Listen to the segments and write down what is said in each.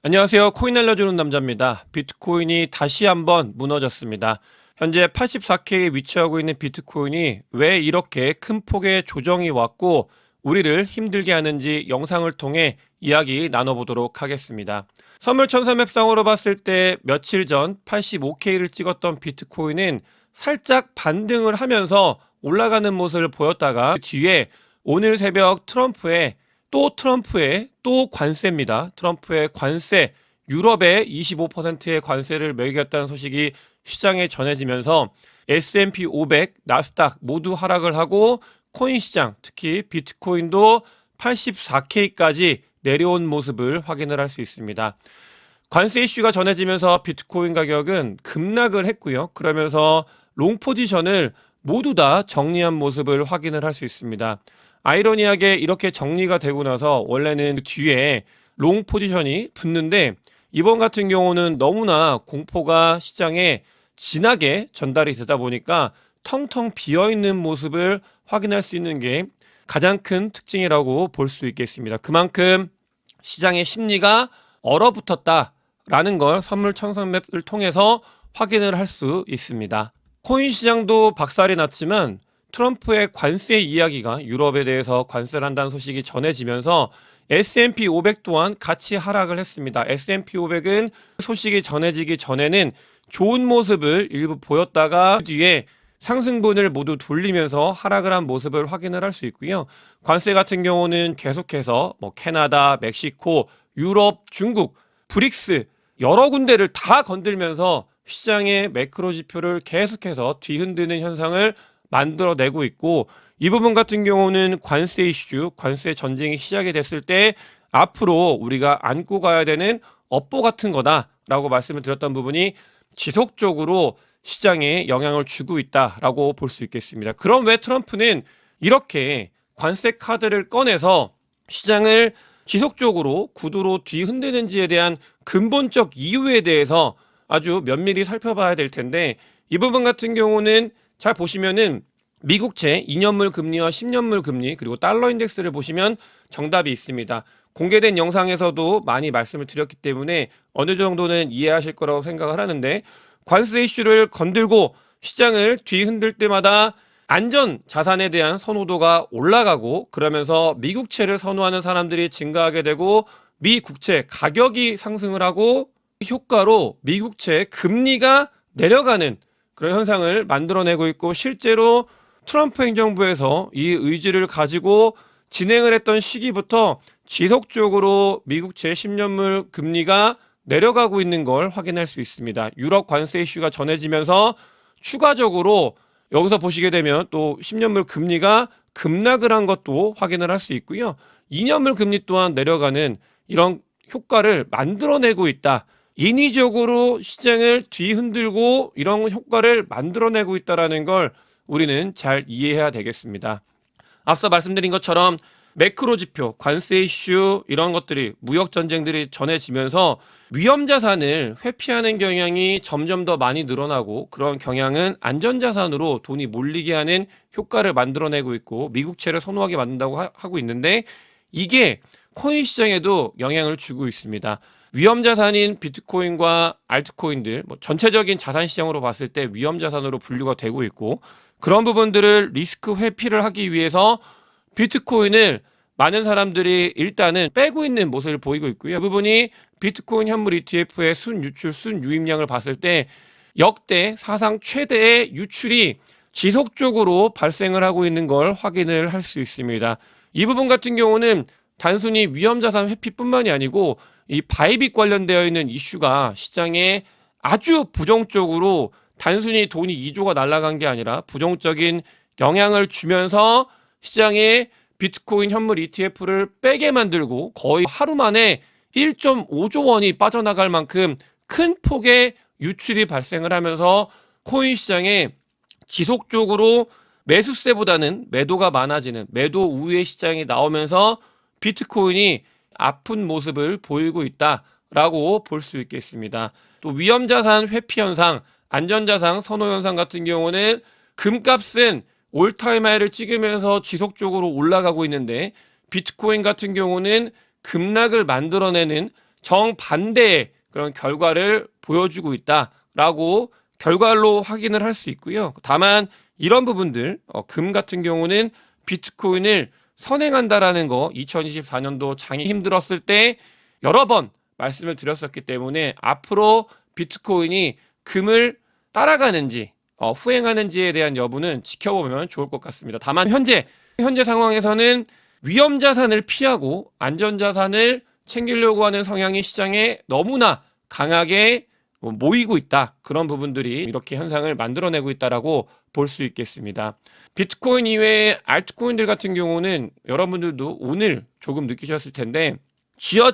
안녕하세요. 코인 알려주는 남자입니다. 비트코인이 다시 한번 무너졌습니다. 현재 84K에 위치하고 있는 비트코인이 왜 이렇게 큰 폭의 조정이 왔고 우리를 힘들게 하는지 영상을 통해 이야기 나눠보도록 하겠습니다. 선물 천사맵상으로 봤을 때 며칠 전 85K를 찍었던 비트코인은 살짝 반등을 하면서 올라가는 모습을 보였다가 그 뒤에 오늘 새벽 트럼프의 또 관세입니다. 트럼프의 관세, 유럽에 25%의 관세를 매겼다는 소식이 시장에 전해지면서 S&P 500, 나스닥 모두 하락을 하고 코인 시장, 특히 비트코인도 84K까지 내려온 모습을 확인을 할 수 있습니다. 관세 이슈가 전해지면서 비트코인 가격은 급락을 했고요. 그러면서 롱 포지션을 모두 다 정리한 모습을 확인을 할 수 있습니다. 아이러니하게 이렇게 정리가 되고 나서 원래는 뒤에 롱 포지션이 붙는데 이번 같은 경우는 너무나 공포가 시장에 진하게 전달이 되다 보니까 텅텅 비어있는 모습을 확인할 수 있는 게 가장 큰 특징이라고 볼 수 있겠습니다. 그만큼 시장의 심리가 얼어붙었다라는 걸 선물 청산맵을 통해서 확인을 할 수 있습니다. 코인 시장도 박살이 났지만 트럼프의 관세 이야기가 유럽에 대해서 관세를 한다는 소식이 전해지면서 S&P 500 또한 같이 하락을 했습니다. S&P 500은 소식이 전해지기 전에는 좋은 모습을 일부 보였다가 그 뒤에 상승분을 모두 돌리면서 하락을 한 모습을 확인을 할 수 있고요. 관세 같은 경우는 계속해서 캐나다, 멕시코, 유럽, 중국, 브릭스 여러 군데를 다 건들면서 시장의 매크로 지표를 계속해서 뒤흔드는 현상을 만들어내고 있고 이 부분 같은 경우는 관세 이슈, 관세 전쟁이 시작이 됐을 때 앞으로 우리가 안고 가야 되는 업보 같은 거다라고 말씀을 드렸던 부분이 지속적으로 시장에 영향을 주고 있다라고 볼 수 있겠습니다. 그럼 왜 트럼프는 이렇게 관세 카드를 꺼내서 시장을 지속적으로 구두로 뒤흔드는지에 대한 근본적 이유에 대해서 아주 면밀히 살펴봐야 될 텐데 이 부분 같은 경우는 잘 보시면은 미국채 2년물 금리와 10년물 금리 그리고 달러 인덱스를 보시면 정답이 있습니다. 공개된 영상에서도 많이 말씀을 드렸기 때문에 어느 정도는 이해하실 거라고 생각을 하는데 관세 이슈를 건들고 시장을 뒤흔들 때마다 안전 자산에 대한 선호도가 올라가고 그러면서 미국채를 선호하는 사람들이 증가하게 되고 미 국채 가격이 상승을 하고 효과로 미국채 금리가 내려가는 그런 현상을 만들어내고 있고 실제로 트럼프 행정부에서 이 의지를 가지고 진행을 했던 시기부터 지속적으로 미국채 10년물 금리가 내려가고 있는 걸 확인할 수 있습니다. 유럽 관세 이슈가 전해지면서 추가적으로 여기서 보시게 되면 또 10년물 금리가 급락을 한 것도 확인을 할 수 있고요. 2년물 금리 또한 내려가는 이런 효과를 만들어내고 있다. 인위적으로 시장을 뒤흔들고 이런 효과를 만들어내고 있다는 걸 우리는 잘 이해해야 되겠습니다. 앞서 말씀드린 것처럼 매크로 지표, 관세 이슈 이런 것들이 무역 전쟁들이 전해지면서 위험 자산을 회피하는 경향이 점점 더 많이 늘어나고 그런 경향은 안전 자산으로 돈이 몰리게 하는 효과를 만들어내고 있고 미국채를 선호하게 만든다고 하고 있는데 이게 코인 시장에도 영향을 주고 있습니다. 위험 자산인 비트코인과 알트코인들 전체적인 자산 시장으로 봤을 때 위험 자산으로 분류가 되고 있고 그런 부분들을 리스크 회피를 하기 위해서 비트코인을 많은 사람들이 일단은 빼고 있는 모습을 보이고 있고요. 이 부분이 비트코인 현물 ETF의 순유출, 순유입량을 봤을 때 역대 사상 최대의 유출이 지속적으로 발생을 하고 있는 걸 확인을 할 수 있습니다. 이 부분 같은 경우는 단순히 위험자산 회피뿐만이 아니고 이 바이빗 관련되어 있는 이슈가 시장에 아주 부정적으로 단순히 돈이 2조가 날아간 게 아니라 부정적인 영향을 주면서 시장에 비트코인 현물 ETF를 빼게 만들고 거의 하루 만에 1.5조 원이 빠져나갈 만큼 큰 폭의 유출이 발생을 하면서 코인 시장에 지속적으로 매수세보다는 매도가 많아지는 매도 우위의 시장이 나오면서 비트코인이 아픈 모습을 보이고 있다라고 볼 수 있겠습니다. 또 위험자산 회피 현상, 안전자산 선호 현상 같은 경우는 금값은 올타임 하이를 찍으면서 지속적으로 올라가고 있는데 비트코인 같은 경우는 급락을 만들어내는 정반대의 그런 결과를 보여주고 있다라고 결과로 확인을 할 수 있고요. 다만 이런 부분들 금 같은 경우는 비트코인을 선행한다라는 거 2024년도 장이 힘들었을 때 여러 번 말씀을 드렸었기 때문에 앞으로 비트코인이 금을 따라가는지 후행하는지에 대한 여부는 지켜보면 좋을 것 같습니다. 다만 현재 상황에서는 위험 자산을 피하고 안전 자산을 챙기려고 하는 성향이 시장에 너무나 강하게 모이고 있다. 그런 부분들이 이렇게 현상을 만들어내고 있다라고 볼 수 있겠습니다. 비트코인 이외의 알트코인들 같은 경우는 여러분들도 오늘 조금 느끼셨을 텐데 쥐어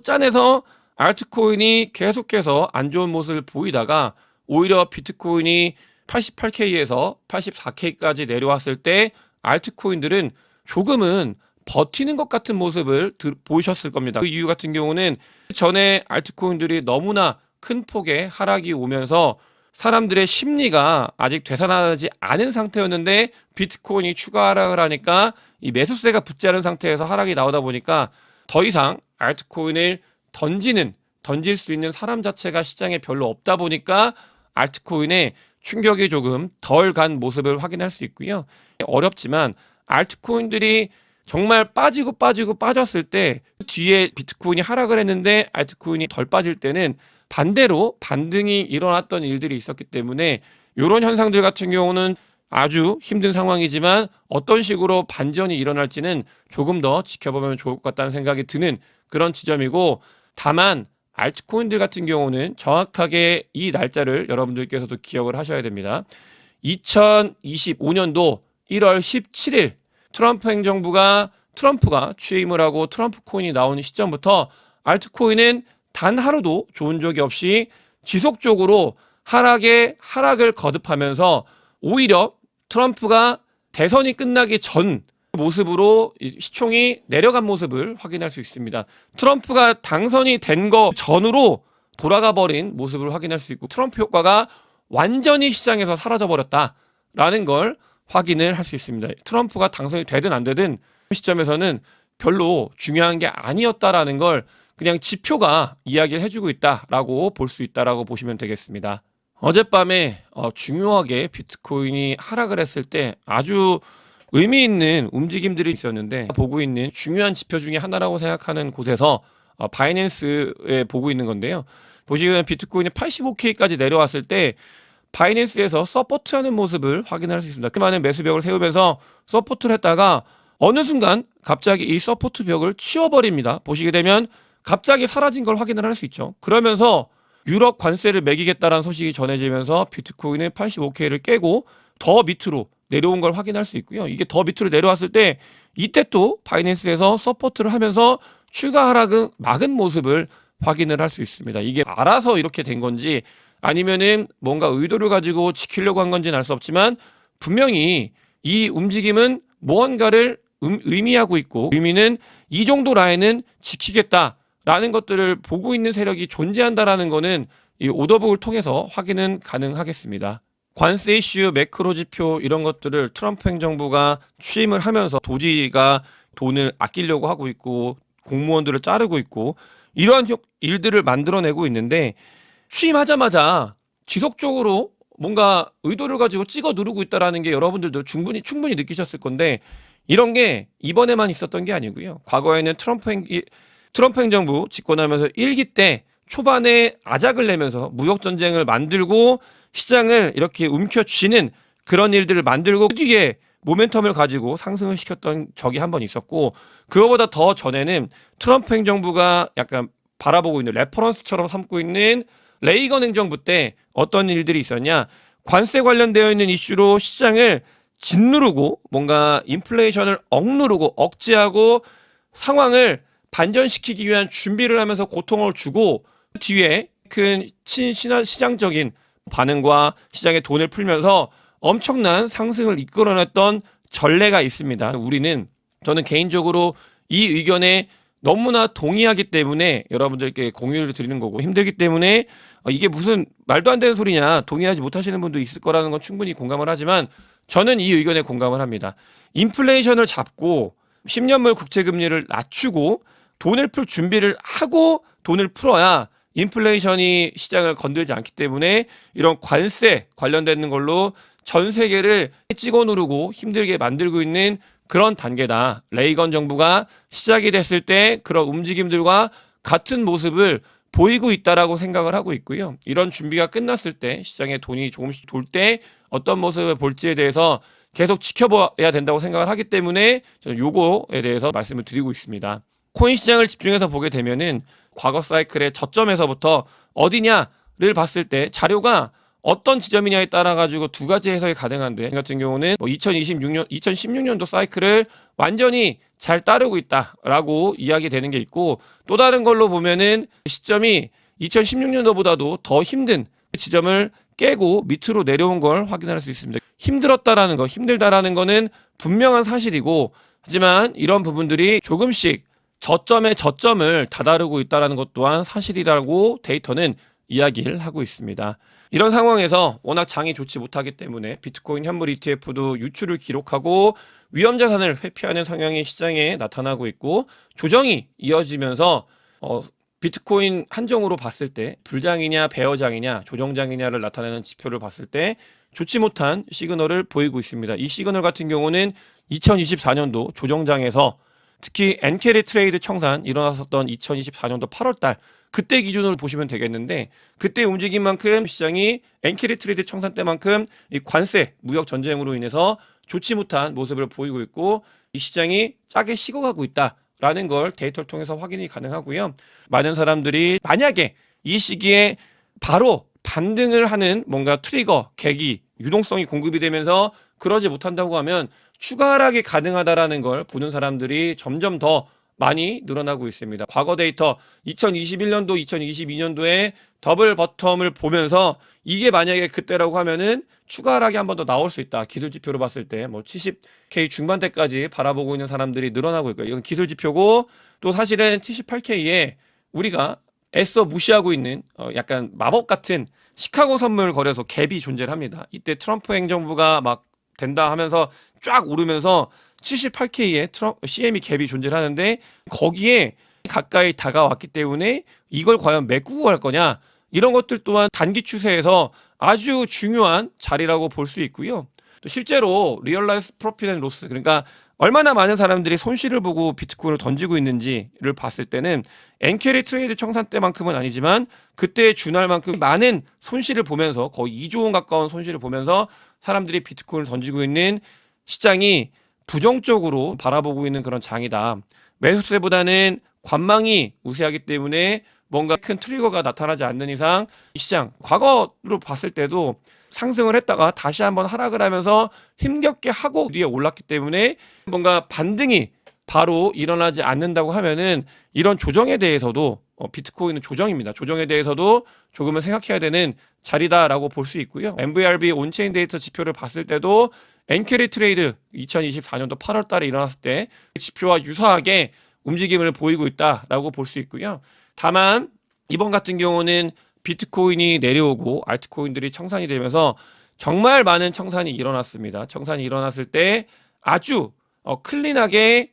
짜내서 알트코인이 계속해서 안 좋은 모습을 보이다가 오히려 비트코인이 88K에서 84K까지 내려왔을 때 알트코인들은 조금은 버티는 것 같은 모습을 보이셨을 겁니다. 그 이유 같은 경우는 전에 알트코인들이 너무나 큰 폭의 하락이 오면서 사람들의 심리가 아직 되살아나지 않은 상태였는데 비트코인이 추가 하락을 하니까 이 매수세가 붙지 않은 상태에서 하락이 나오다 보니까 더 이상 알트코인을 던질 수 있는 사람 자체가 시장에 별로 없다 보니까 알트코인에 충격이 조금 덜 간 모습을 확인할 수 있고요. 어렵지만 알트코인들이 정말 빠졌을 때 뒤에 비트코인이 하락을 했는데 알트코인이 덜 빠질 때는 반대로 반등이 일어났던 일들이 있었기 때문에 이런 현상들 같은 경우는 아주 힘든 상황이지만 어떤 식으로 반전이 일어날지는 조금 더 지켜보면 좋을 것 같다는 생각이 드는 그런 지점이고, 다만 알트코인들 같은 경우는 정확하게 이 날짜를 여러분들께서도 기억을 하셔야 됩니다. 2025년도 1월 17일 트럼프가 취임을 하고 트럼프 코인이 나오는 시점부터 알트코인은 단 하루도 좋은 적이 없이 지속적으로 하락을 거듭하면서 오히려 트럼프가 대선이 끝나기 전 모습으로 시총이 내려간 모습을 확인할 수 있습니다. 트럼프가 당선이 된 거 전으로 돌아가 버린 모습을 확인할 수 있고 트럼프 효과가 완전히 시장에서 사라져 버렸다라는 걸 확인을 할 수 있습니다. 트럼프가 당선이 되든 안 되든 시점에서는 별로 중요한 게 아니었다라는 걸 그냥 지표가 이야기를 해주고 있다라고 볼 수 있다라고 보시면 되겠습니다. 어젯밤에 중요하게 비트코인이 하락을 했을 때 아주 의미 있는 움직임들이 있었는데 보고 있는 중요한 지표 중에 하나라고 생각하는 곳에서 바이낸스에 보고 있는 건데요. 보시면 비트코인이 85K까지 내려왔을 때 바이낸스에서 서포트하는 모습을 확인할 수 있습니다. 그 많은 매수벽을 세우면서 서포트를 했다가 어느 순간 갑자기 이 서포트 벽을 치워버립니다. 보시게 되면 갑자기 사라진 걸 확인을 할 수 있죠. 그러면서 유럽 관세를 매기겠다라는 소식이 전해지면서 비트코인은 85K를 깨고 더 밑으로 내려온 걸 확인할 수 있고요. 이게 더 밑으로 내려왔을 때 이때 또 바이낸스에서 서포트를 하면서 추가 하락은 막은 모습을 확인을 할 수 있습니다. 이게 알아서 이렇게 된 건지 아니면은 뭔가 의도를 가지고 지키려고 한 건지는 알 수 없지만 분명히 이 움직임은 무언가를 의미하고 있고 의미는 이 정도 라인은 지키겠다라는 것들을 보고 있는 세력이 존재한다라는 거는 이 오더북을 통해서 확인은 가능하겠습니다. 관세 이슈, 매크로 지표 이런 것들을 트럼프 행정부가 취임을 하면서 도지가 돈을 아끼려고 하고 있고 공무원들을 자르고 있고 이러한 일들을 만들어내고 있는데 취임하자마자 지속적으로 뭔가 의도를 가지고 찍어 누르고 있다라는 게 여러분들도 충분히 느끼셨을 건데 이런 게 이번에만 있었던 게 아니고요. 과거에는 트럼프 행정부 집권하면서 1기 때 초반에 아작을 내면서 무역 전쟁을 만들고 시장을 이렇게 움켜쥐는 그런 일들을 만들고 그 뒤에 모멘텀을 가지고 상승을 시켰던 적이 한 번 있었고 그거보다 더 전에는 트럼프 행정부가 약간 바라보고 있는 레퍼런스처럼 삼고 있는 레이건 행정부 때 어떤 일들이 있었냐, 관세 관련되어 있는 이슈로 시장을 짓누르고 뭔가 인플레이션을 억누르고 억제하고 상황을 반전시키기 위한 준비를 하면서 고통을 주고 뒤에 큰 시장적인 반응과 시장에 돈을 풀면서 엄청난 상승을 이끌어냈던 전례가 있습니다. 저는 개인적으로 이 의견에 너무나 동의하기 때문에 여러분들께 공유를 드리는 거고, 힘들기 때문에 이게 무슨 말도 안 되는 소리냐 동의하지 못하시는 분도 있을 거라는 건 충분히 공감을 하지만 저는 이 의견에 공감을 합니다. 인플레이션을 잡고 10년물 국채금리를 낮추고 돈을 풀 준비를 하고 돈을 풀어야 인플레이션이 시장을 건들지 않기 때문에 이런 관세 관련되는 걸로 전 세계를 찍어 누르고 힘들게 만들고 있는 그런 단계다. 레이건 정부가 시작이 됐을 때 그런 움직임들과 같은 모습을 보이고 있다라고 생각을 하고 있고요. 이런 준비가 끝났을 때 시장에 돈이 조금씩 돌 때 어떤 모습을 볼지에 대해서 계속 지켜봐야 된다고 생각을 하기 때문에 저는 요거에 대해서 말씀을 드리고 있습니다. 코인 시장을 집중해서 보게 되면은 과거 사이클의 저점에서부터 어디냐를 봤을 때 자료가 어떤 지점이냐에 따라 가지고 두 가지 해석이 가능한데 같은 경우는 2016년도 사이클을 완전히 잘 따르고 있다라고 이야기되는 게 있고 또 다른 걸로 보면은 시점이 2016년도보다도 더 힘든 지점을 깨고 밑으로 내려온 걸 확인할 수 있습니다. 힘들었다라는 거, 힘들다라는 거는 분명한 사실이고 하지만 이런 부분들이 조금씩 저점의 저점을 다다르고 있다는 것 또한 사실이라고 데이터는 이야기를 하고 있습니다. 이런 상황에서 워낙 장이 좋지 못하기 때문에 비트코인 현물 ETF도 유출을 기록하고 위험 자산을 회피하는 성향이 시장에 나타나고 있고 조정이 이어지면서 비트코인 한정으로 봤을 때 불장이냐 베어장이냐 조정장이냐를 나타내는 지표를 봤을 때 좋지 못한 시그널을 보이고 있습니다. 이 시그널 같은 경우는 2024년도 조정장에서 특히 엔캐리 트레이드 청산 일어났었던 2024년도 8월달 그때 기준으로 보시면 되겠는데 그때 움직인 만큼 시장이 엔캐리 트레이드 청산 때만큼 이 관세 무역 전쟁으로 인해서 좋지 못한 모습을 보이고 있고 이 시장이 짜게 식어가고 있다라는 걸 데이터를 통해서 확인이 가능하고요. 많은 사람들이 만약에 이 시기에 바로 반등을 하는 뭔가 트리거, 계기, 유동성이 공급이 되면서 그러지 못한다고 하면 추가 하락이 가능하다라는 걸 보는 사람들이 점점 더 많이 늘어나고 있습니다. 과거 데이터 2021년도, 2022년도에 더블 버텀을 보면서 이게 만약에 그때라고 하면은 추가 하락이 한 번 더 나올 수 있다. 기술 지표로 봤을 때 뭐 70K 중반대까지 바라보고 있는 사람들이 늘어나고 있고요. 이건 기술 지표고 또 사실은 78K에 우리가 애써 무시하고 있는 약간 마법 같은 시카고 선물 거래소 갭이 존재를 합니다. 이때 트럼프 행정부가 막 된다 하면서 쫙 오르면서 78K의 CME 갭이 존재를 하는데 거기에 가까이 다가왔기 때문에 이걸 과연 메꾸고 갈 거냐 이런 것들 또한 단기 추세에서 아주 중요한 자리라고 볼 수 있고요. 또 실제로 리얼라이즈 프로핏 앤 로스 그러니까 얼마나 많은 사람들이 손실을 보고 비트코인을 던지고 있는지를 봤을 때는 엔캐리 트레이드 청산 때만큼은 아니지만 그때에 준할 만큼 많은 손실을 보면서 거의 2조 원 가까운 손실을 보면서 사람들이 비트코인을 던지고 있는 시장이 부정적으로 바라보고 있는 그런 장이다. 매수세보다는 관망이 우세하기 때문에 뭔가 큰 트리거가 나타나지 않는 이상 이 시장 과거로 봤을 때도 상승을 했다가 다시 한번 하락을 하면서 힘겹게 하고 뒤에 올랐기 때문에 뭔가 반등이 바로 일어나지 않는다고 하면은 이런 조정에 대해서도 비트코인은 조정입니다. 조정에 대해서도 조금은 생각해야 되는 자리다라고 볼 수 있고요. MVRV 온체인 데이터 지표를 봤을 때도 엔캐리 트레이드 2024년도 8월 달에 일어났을 때 지표와 유사하게 움직임을 보이고 있다라고 볼 수 있고요. 다만 이번 같은 경우는 비트코인이 내려오고 알트코인들이 청산이 되면서 정말 많은 청산이 일어났습니다. 청산이 일어났을 때 아주 클린하게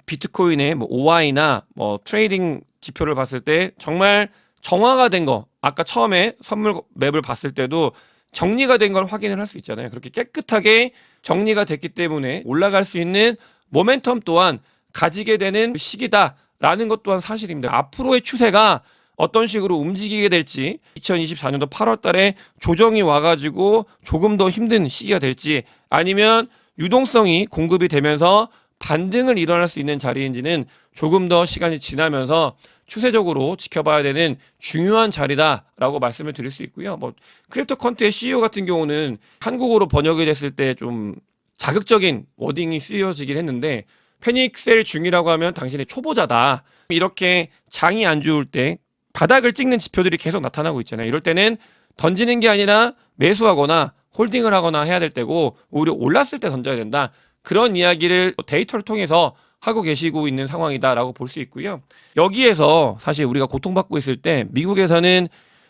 비트코인의 뭐 OI나 뭐 트레이딩 지표를 봤을 때 정말 정화가 된 거 아까 처음에 선물 맵을 봤을 때도 정리가 된 걸 확인을 할 수 있잖아요. 그렇게 깨끗하게 정리가 됐기 때문에 올라갈 수 있는 모멘텀 또한 가지게 되는 시기다라는 것 또한 사실입니다. 앞으로의 추세가 어떤 식으로 움직이게 될지 2024년도 8월 달에 조정이 와가지고 조금 더 힘든 시기가 될지 아니면 유동성이 공급이 되면서 반등을 일어날 수 있는 자리인지는 조금 더 시간이 지나면서 추세적으로 지켜봐야 되는 중요한 자리다라고 말씀을 드릴 수 있고요. 뭐 크립토 컨트의 CEO 같은 경우는 한국어로 번역이 됐을 때 좀 자극적인 워딩이 쓰여지긴 했는데 패닉셀 중이라고 하면 당신의 초보자다. 이렇게 장이 안 좋을 때 바닥을 찍는 지표들이 계속 나타나고 있잖아요. 이럴 때는 던지는 게 아니라 매수하거나 홀딩을 하거나 해야 될 때고 오히려 올랐을 때 던져야 된다. 그런 이야기를 데이터를 통해서 하고 계시고 있는 상황이다라고 볼 수 있고요. 여기에서 사실 우리가 고통받고 있을 때 미국에서는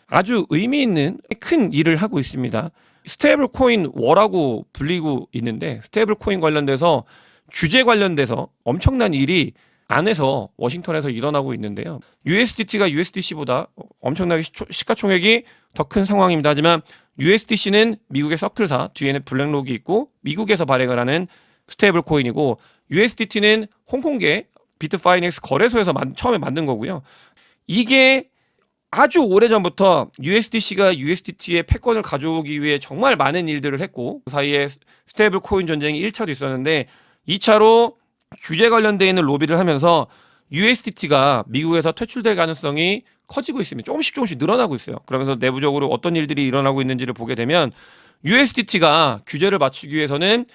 아주 의미 있는 큰 일을 하고 있습니다. 스테이블 코인 워라고 불리고 있는데 스테이블 코인 관련돼서 규제 관련돼서 엄청난 일이 안에서 워싱턴에서 일어나고 있는데요. USDT가 USDC보다 엄청나게 시가총액이 더 큰 상황입니다. 하지만 USDC는 미국의 서클사, 뒤에는 블랙록이 있고 미국에서 발행을 하는 스테이블 코인이고, USDT는 홍콩계 비트파이넥스 거래소에서 처음에 만든 거고요. 이게 아주 오래전부터 USDC가 USDT의 패권을 가져오기 위해 정말 많은 일들을 했고, 그 사이에 스테이블 코인 전쟁이 1차도 있었는데 2차로 규제 관련되어 있는 로비를 하면서 USDT가 미국에서 퇴출될 가능성이 커지고 있습니다. 조금씩 늘어나고 있어요. 그러면서 내부적으로 어떤 일들이 일어나고 있는지를 보게 되면, USDT가 규제를 맞추기 위해서는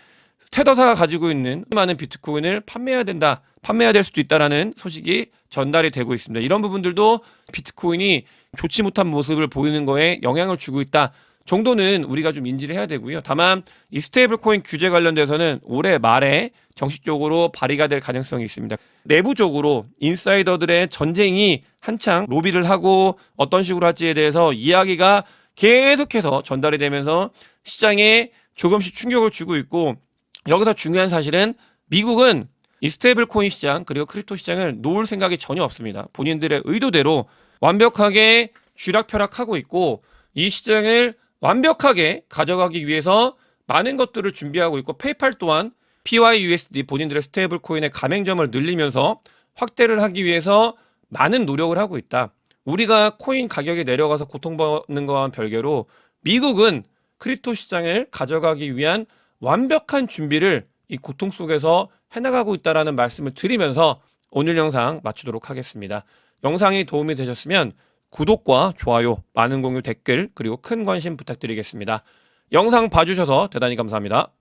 테더사가 가지고 있는 많은 비트코인을 판매해야 될 수도 있다라는 소식이 전달이 되고 있습니다. 이런 부분들도 비트코인이 좋지 못한 모습을 보이는 거에 영향을 주고 있다 정도는 우리가 좀 인지를 해야 되고요. 다만 이 스테이블 코인 규제 관련돼서는 올해 말에 정식적으로 발의가 될 가능성이 있습니다. 내부적으로 인사이더들의 전쟁이 한창 로비를 하고 어떤 식으로 할지에 대해서 이야기가 계속해서 전달이 되면서 시장에 조금씩 충격을 주고 있고, 여기서 중요한 사실은 미국은 이 스테이블 코인 시장 그리고 크립토 시장을 놓을 생각이 전혀 없습니다. 본인들의 의도대로 완벽하게 쥐락펴락하고 있고, 이 시장을 완벽하게 가져가기 위해서 많은 것들을 준비하고 있고, 페이팔 또한 PYUSD 본인들의 스테이블 코인의 가맹점을 늘리면서 확대를 하기 위해서 많은 노력을 하고 있다. 우리가 코인 가격이 내려가서 고통받는 거와는 별개로 미국은 크립토 시장을 가져가기 위한 완벽한 준비를 이 고통 속에서 해나가고 있다는 말씀을 드리면서 오늘 영상 마치도록 하겠습니다. 영상이 도움이 되셨으면 구독과 좋아요, 많은 공유, 댓글, 그리고 큰 관심 부탁드리겠습니다. 영상 봐주셔서 대단히 감사합니다.